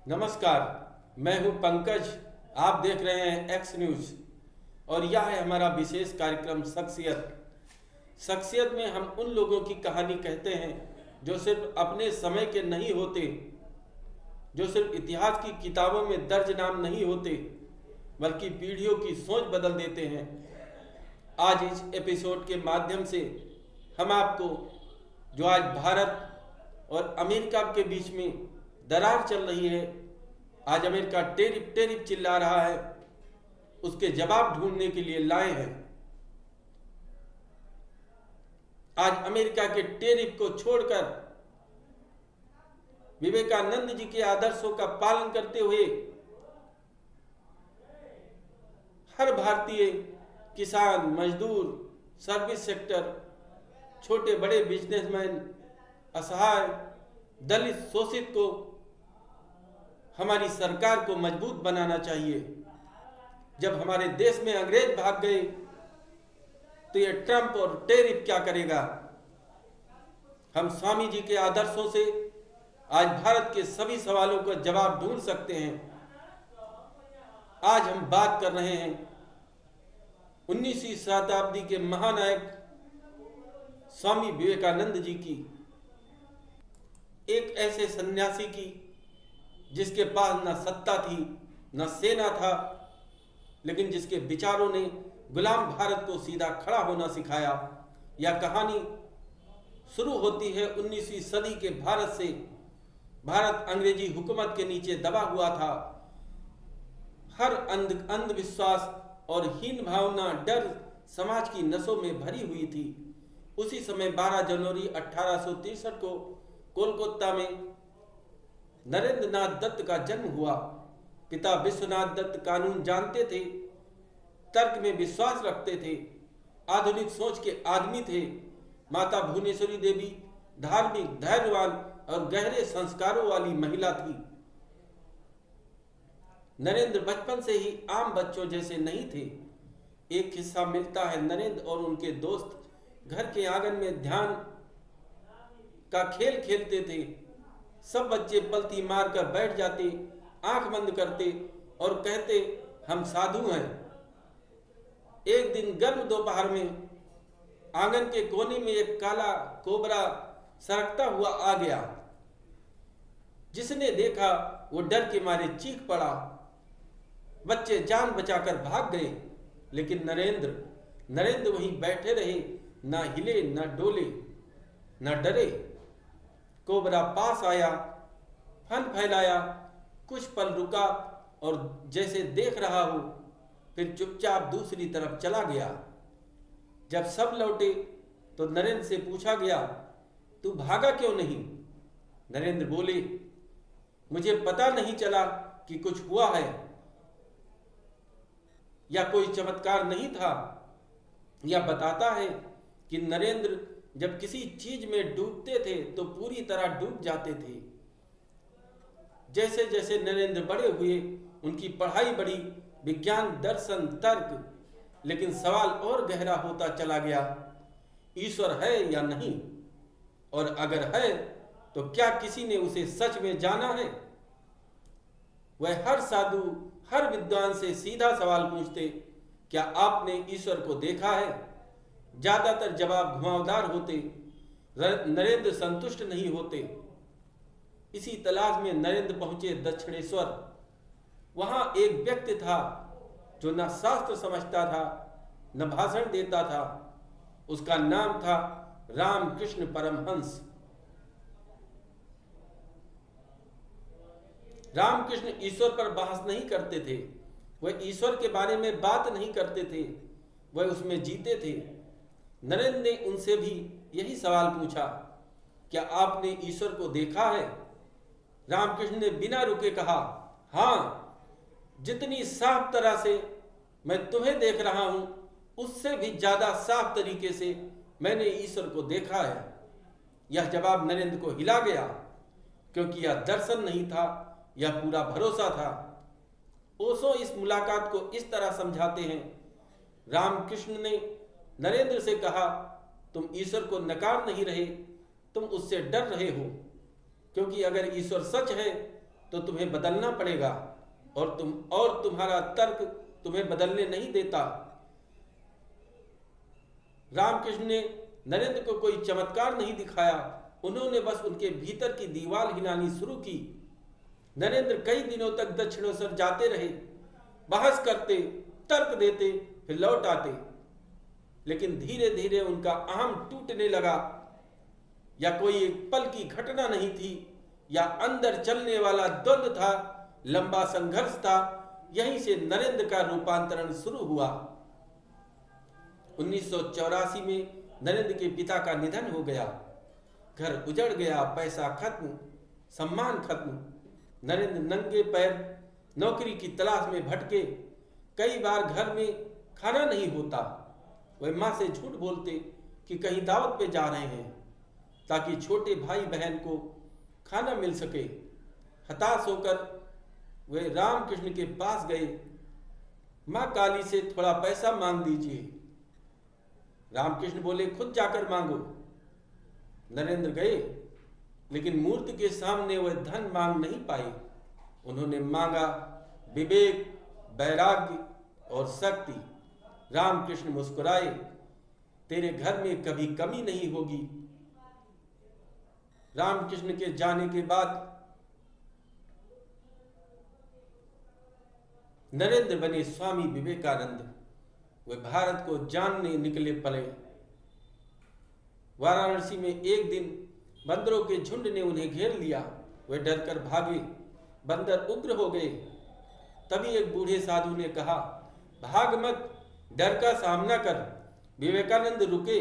नमस्कार, मैं हूं पंकज। आप देख रहे हैं एक्स न्यूज और यह है हमारा विशेष कार्यक्रम शख्सियत में हम उन लोगों की कहानी कहते हैं जो सिर्फ अपने समय के नहीं होते, जो सिर्फ इतिहास की किताबों में दर्ज नाम नहीं होते, बल्कि पीढ़ियों की सोच बदल देते हैं। आज इस एपिसोड के माध्यम से हम आपको जो आज भारत और अमेरिका के बीच में दरार चल रही है, आज अमेरिका टेरिफ टेरिफ चिल्ला रहा है, उसके जवाब ढूंढने के लिए लाए हैं। आज अमेरिका के टेरिफ को छोड़कर विवेकानंद जी के आदर्शों का पालन करते हुए हर भारतीय किसान, मजदूर, सर्विस सेक्टर, छोटे बड़े बिजनेसमैन, असहाय, दलित, शोषित को हमारी सरकार को मजबूत बनाना चाहिए। जब हमारे देश में अंग्रेज भाग गए तो ये ट्रंप और टेरिफ क्या करेगा। हम स्वामी जी के आदर्शों से आज भारत के सभी सवालों का जवाब ढूंढ सकते हैं। आज हम बात कर रहे हैं 19वीं शताब्दी के महानायक स्वामी विवेकानंद जी की, एक ऐसे सन्यासी की जिसके पास न सत्ता थी न सेना था, लेकिन जिसके विचारों ने गुलाम भारत को सीधा खड़ा होना सिखाया। यह कहानी शुरू होती है 19वीं सदी के भारत से। भारत अंग्रेजी हुकूमत के नीचे दबा हुआ था। हर अंधविश्वास और हीन भावना, डर समाज की नसों में भरी हुई थी। उसी समय 12 जनवरी 1863 को कोलकाता में नरेंद्र नाथ दत्त का जन्म हुआ। पिता विश्वनाथ दत्त कानून जानते थे, तर्क में विश्वास रखते थे, आधुनिक सोच के आदमी थे। माता भुवनेश्वरी देवी धार्मिक, धैर्यवान और गहरे संस्कारों वाली महिला थी। नरेंद्र बचपन से ही आम बच्चों जैसे नहीं थे। एक किस्सा मिलता है, नरेंद्र और उनके दोस्त घर के आंगन में ध्यान का खेल खेलते थे। सब बच्चे पलती मारकर बैठ जाते, आंख बंद करते और कहते, हम साधु हैं। एक दिन गर्म दोपहर में आंगन के कोने में एक काला कोबरा सरकता हुआ आ गया। जिसने देखा वो डर के मारे चीख पड़ा। बच्चे जान बचाकर भाग गए, लेकिन नरेंद्र वहीं बैठे रहे, ना हिले, ना डोले, ना डरे। कोबरा पास आया, फन फैलाया, कुछ पल रुका और जैसे देख रहा हो, फिर चुपचाप दूसरी तरफ चला गया। जब सब लौटे तो नरेंद्र से पूछा गया, तू भागा क्यों नहीं? नरेंद्र बोले, मुझे पता नहीं चला कि कुछ हुआ है या कोई चमत्कार नहीं था। यह बताता है कि नरेंद्र जब किसी चीज में डूबते थे तो पूरी तरह डूब जाते थे। जैसे जैसे नरेंद्र बड़े हुए, उनकी पढ़ाई बढ़ी, विज्ञान, दर्शन, तर्क, लेकिन सवाल और गहरा होता चला गया। ईश्वर है या नहीं, और अगर है तो क्या किसी ने उसे सच में जाना है? वह हर साधु, हर विद्वान से सीधा सवाल पूछते, क्या आपने ईश्वर को देखा है? ज्यादातर जवाब घुमावदार होते। नरेंद्र संतुष्ट नहीं होते। इसी तलाश में नरेंद्र पहुंचे दक्षिणेश्वर। वहां एक व्यक्ति था जो न शास्त्र समझता था, न भाषण देता था। उसका नाम था रामकृष्ण परमहंस। रामकृष्ण ईश्वर पर बहस नहीं करते थे। वह ईश्वर के बारे में बात नहीं करते थे, वह उसमें जीते थे। नरेंद्र ने उनसे भी यही सवाल पूछा, क्या आपने ईश्वर को देखा है? रामकृष्ण ने बिना रुके कहा, हाँ, जितनी साफ तरह से मैं तुम्हें देख रहा हूं, उससे भी ज्यादा साफ तरीके से मैंने ईश्वर को देखा है। यह जवाब नरेंद्र को हिला गया, क्योंकि यह दर्शन नहीं था, यह पूरा भरोसा था। ओशो इस मुलाकात को इस तरह समझाते हैं, रामकृष्ण ने नरेंद्र से कहा, तुम ईश्वर को नकार नहीं रहे, तुम उससे डर रहे हो, क्योंकि अगर ईश्वर सच है तो तुम्हें बदलना पड़ेगा और तुम्हारा तर्क तुम्हें बदलने नहीं देता। रामकृष्ण ने नरेंद्र को कोई चमत्कार नहीं दिखाया, उन्होंने बस उनके भीतर की दीवार हिलानी शुरू की। नरेंद्र कई दिनों तक दक्षिणोत्तर जाते रहे, बहस करते, तर्क देते, फिर लौट आते, लेकिन धीरे धीरे उनका अहम टूटने लगा। या कोई एक पल की घटना नहीं थी, या अंदर चलने वाला द्वंद्व था, लंबा संघर्ष था। यहीं से नरेंद्र का रूपांतरण शुरू हुआ। 1984 में नरेंद्र के पिता का निधन हो गया, घर उजड़ गया, पैसा खत्म, सम्मान खत्म। नरेंद्र नंगे पैर नौकरी की तलाश में भटके। कई बार घर में खाना नहीं होता, वह माँ से झूठ बोलते कि कहीं दावत पे जा रहे हैं, ताकि छोटे भाई बहन को खाना मिल सके। हताश होकर वे रामकृष्ण के पास गए। माँ काली से थोड़ा पैसा मांग दीजिए। रामकृष्ण बोले, खुद जाकर मांगो। नरेंद्र गए, लेकिन मूर्ति के सामने वह धन मांग नहीं पाए। उन्होंने मांगा विवेक, वैराग्य और शक्ति। रामकृष्ण मुस्कुराए, तेरे घर में कभी कमी नहीं होगी। रामकृष्ण के जाने के बाद नरेंद्र बने स्वामी विवेकानंद। वे भारत को जानने निकले पड़े। वाराणसी में एक दिन बंदरों के झुंड ने उन्हें घेर लिया। वे डरकर भागे, बंदर उग्र हो गए। तभी एक बूढ़े साधु ने कहा, भाग मत, डर का सामना कर। विवेकानंद रुके,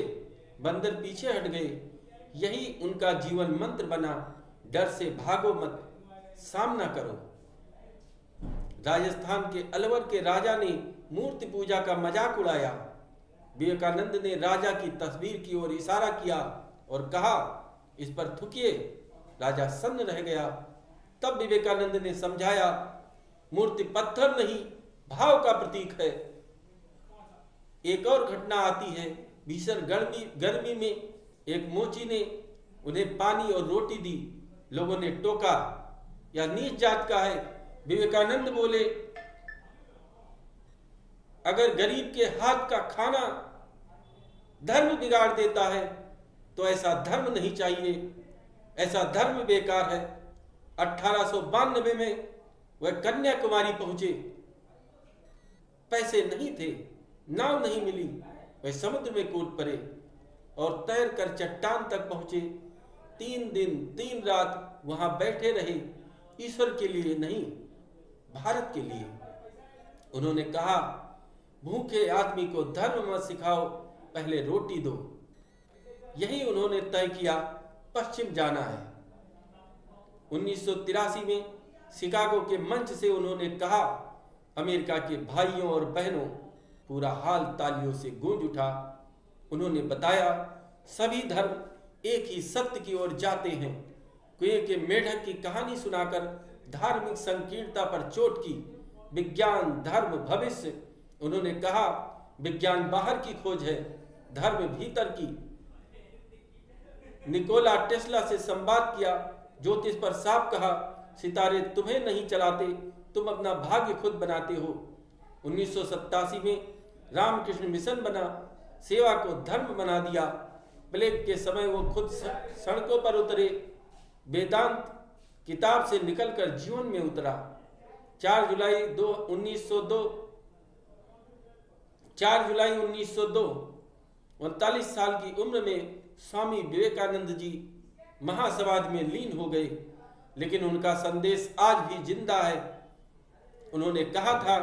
बंदर पीछे हट गए। यही उनका जीवन मंत्र बना, डर से भागो मत, सामना करो। राजस्थान के अलवर के राजा ने मूर्ति पूजा का मजाक उड़ाया। विवेकानंद ने राजा की तस्वीर की ओर इशारा किया और कहा, इस पर थूकिए। राजा सन्न रह गया। तब विवेकानंद ने समझाया, मूर्ति पत्थर नहीं, भाव का प्रतीक है। एक और घटना आती है। भीषण गर्मी में एक मोची ने उन्हें पानी और रोटी दी। लोगों ने टोका, यह नीच जात का है। विवेकानंद बोले, अगर गरीब के हाथ का खाना धर्म बिगाड़ देता है तो ऐसा धर्म नहीं चाहिए, ऐसा धर्म बेकार है। 1892 में वह कन्याकुमारी पहुंचे। पैसे नहीं थे, नाव नहीं मिली, वह समुद्र में कूद पड़े और तैरकर चट्टान तक पहुंचे। 3 दिन 3 रात वहां बैठे रहे, ईश्वर के लिए नहीं, भारत के लिए। उन्होंने कहा, भूखे आदमी को धर्म मत सिखाओ, पहले रोटी दो। यही उन्होंने तय किया, पश्चिम जाना है। 1983 में शिकागो के मंच से उन्होंने कहा, अमेरिका के भाइयों और बहनों, पूरा हाल तालियों से गूंज उठा। उन्होंने बताया, सभी धर्म एक ही सत्य की ओर जाते हैं। कुएं के मेढक की कहानी सुनाकर धार्मिक संकीर्णता पर चोट की। विज्ञान, धर्म, भविष्य। उन्होंने कहा, विज्ञान बाहर की खोज है, धर्म भीतर की। निकोला टेस्ला से संवाद किया, ज्योतिष पर साफ कहा, सितारे तुम्हें नहीं चलाते, तुम अपना भाग्य खुद बनाते हो। 1987 में रामकृष्ण मिशन बना, सेवा को धर्म बना दिया। प्लेग के समय वो खुद सड़कों पर उतरे, वेदांत किताब से निकलकर जीवन में उतरा। 4 जुलाई 1902 39 साल की उम्र में स्वामी विवेकानंद जी महासमाधि में लीन हो गए, लेकिन उनका संदेश आज भी जिंदा है। उन्होंने कहा था,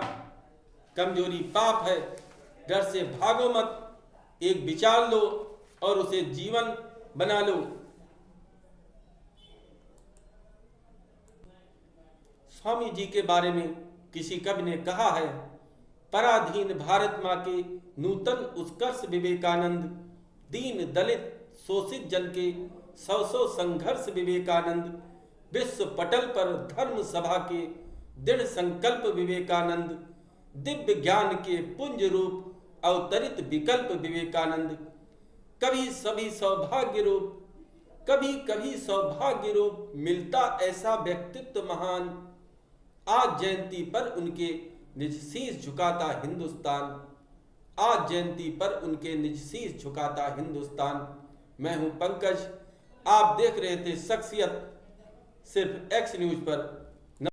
कमजोरी पाप है, डर से भागो मत, एक विचार लो और उसे जीवन बना लो। स्वामी जी के बारे में किसी कवि ने कहा है, पराधीन भारत माँ के नूतन उत्कर्ष विवेकानंद, दीन दलित शोषित जन के 100 संघर्ष विवेकानंद, विश्व पटल पर धर्म सभा के दृढ़ संकल्प विवेकानंद, दिव्य ज्ञान के पुंज रूप अवतरित विकल्प विवेकानंद, कभी सभी सौभाग्य रूप कभी कभी सौभाग्य रूप मिलता ऐसा व्यक्तित्व महान, आज जयंती पर उनके निज शीश झुकाता हिंदुस्तान, आज जयंती पर उनके निज शीश झुकाता हिंदुस्तान। मैं हूं पंकज, आप देख रहे थे शख्सियत सिर्फ एक्स न्यूज पर।